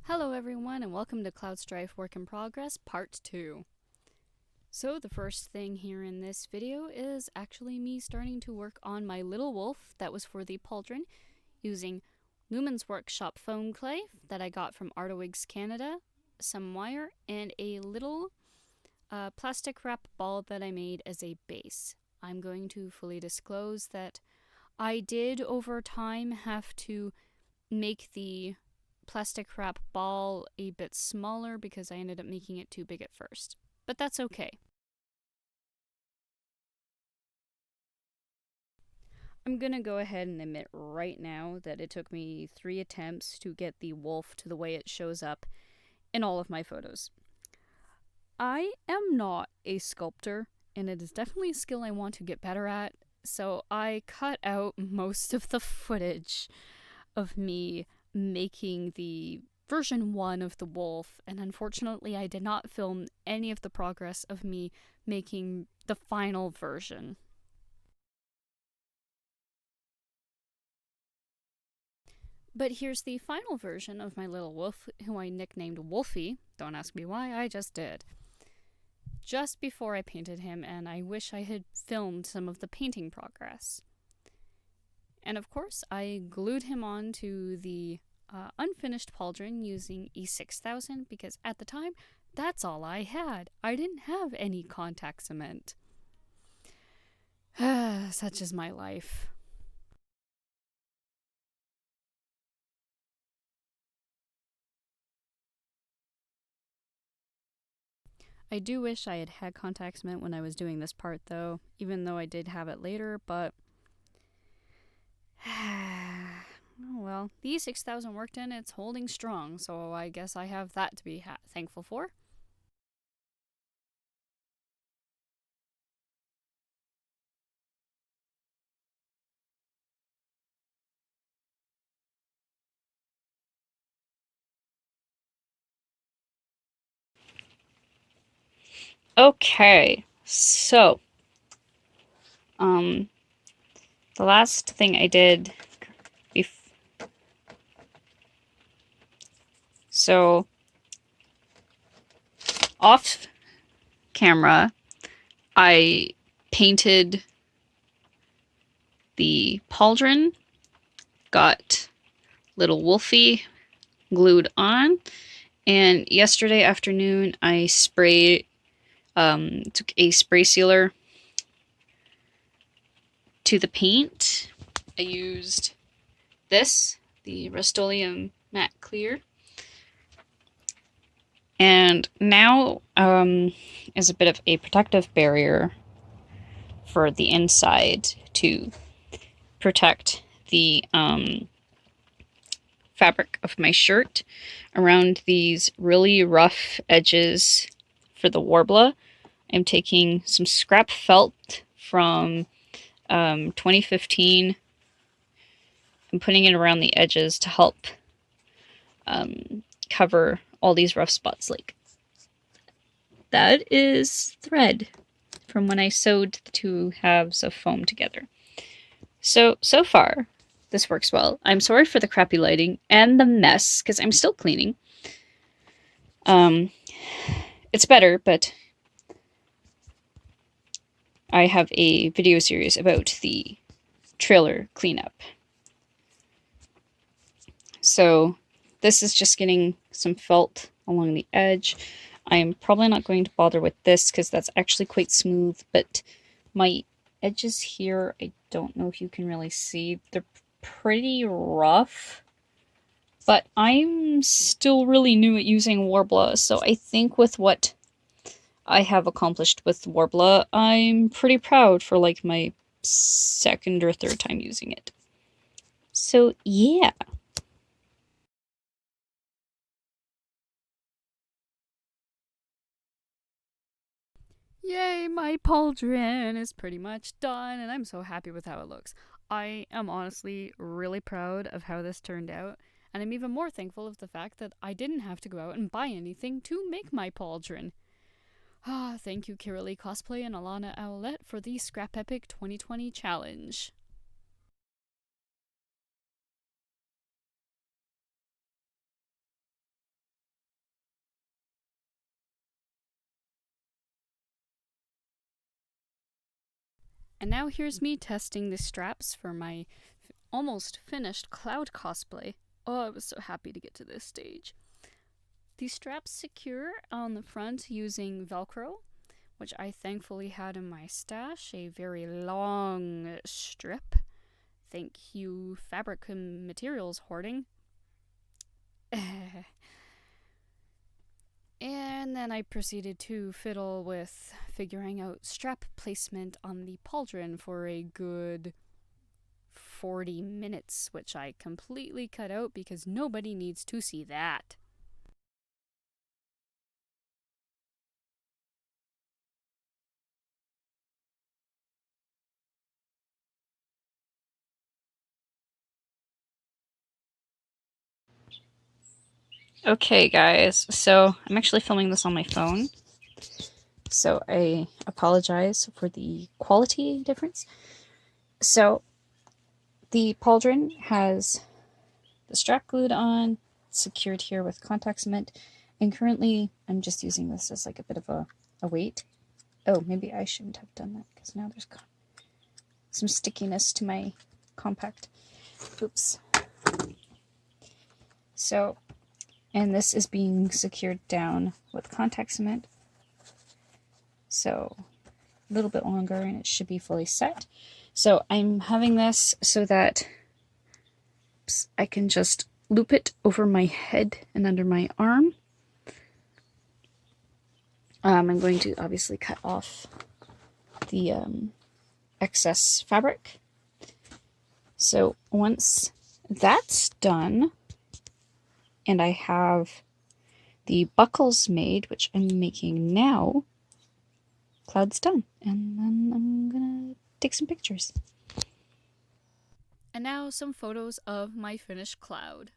Hello everyone and welcome to Cloud Strife Work in Progress Part 2. So the first thing here in this video is actually me starting to work on my little wolf that was for the pauldron using Lumen's Workshop foam clay that I got from Artowigs Canada, some wire, and a little plastic wrap ball that I made as a base. I'm going to fully disclose that I did over time have to make the plastic wrap ball a bit smaller because I ended up making it too big at first. But that's okay. I'm gonna go ahead and admit right now that it took me 3 attempts to get the wolf to the way it shows up in all of my photos. I am not a sculptor, and it is definitely a skill I want to get better at, so I cut out most of the footage of me making the version 1 of the wolf, and unfortunately I did not film any of the progress of me making the final version. But here's the final version of my little wolf, who I nicknamed Wolfie. Don't ask me why, I just did. Just before I painted him, and I wish I had filmed some of the painting progress. And of course, I glued him onto the unfinished pauldron using E6000 because at the time, that's all I had. I didn't have any contact cement. Such is my life. I do wish I had had contact cement when I was doing this part though, even though I did have it later, but oh well, the E6000 worked and it's holding strong, so I guess I have that to be thankful for. Okay, so the last thing I did so off camera I painted the pauldron, got little Wolfie glued on, and yesterday afternoon I took a spray sealer to the paint. I used this, the Rust-Oleum Matte Clear, and now as a bit of a protective barrier for the inside to protect the fabric of my shirt around these really rough edges for the warbler. I'm taking some scrap felt from 2015 and putting it around the edges to help cover all these rough spots. Like that is thread from when I sewed the two halves of foam together. So far, this works well. I'm sorry for the crappy lighting and the mess, because I'm still cleaning. It's better, but I have a video series about the trailer cleanup. So this is just getting some felt along the edge. I'm probably not going to bother with this because that's actually quite smooth, but my edges here, I don't know if you can really see, they're pretty rough, but I'm still really new at using Warbler, so I think with what I have accomplished with Warbler, I'm pretty proud for like my second or third time using it. So yeah. Yay, my pauldron is pretty much done, and I'm so happy with how it looks. I am honestly really proud of how this turned out, and I'm even more thankful of the fact that I didn't have to go out and buy anything to make my pauldron. Thank you Kiralee Cosplay and Alana Owlette for the Scrap Epic 2020 challenge. And now here's me testing the straps for my almost finished Cloud cosplay. Oh, I was so happy to get to this stage. The straps secure on the front using Velcro, which I thankfully had in my stash, a very long strip. Thank you, fabric and materials hoarding. And then I proceeded to fiddle with figuring out strap placement on the pauldron for a good 40 minutes, which I completely cut out because nobody needs to see that. Okay, guys, so I'm actually filming this on my phone, so I apologize for the quality difference. So the pauldron has the strap glued on, secured here with contact cement, and currently I'm just using this as like a bit of a weight. Oh, maybe I shouldn't have done that because now there's some stickiness to my compact. Oops. So, and this is being secured down with contact cement. So a little bit longer and it should be fully set. So I'm having this so that I can just loop it over my head and under my arm. I'm going to obviously cut off the excess fabric. So once that's done, and I have the buckles made, which I'm making now, Cloud's done. And then I'm gonna take some pictures. And now some photos of my finished Cloud.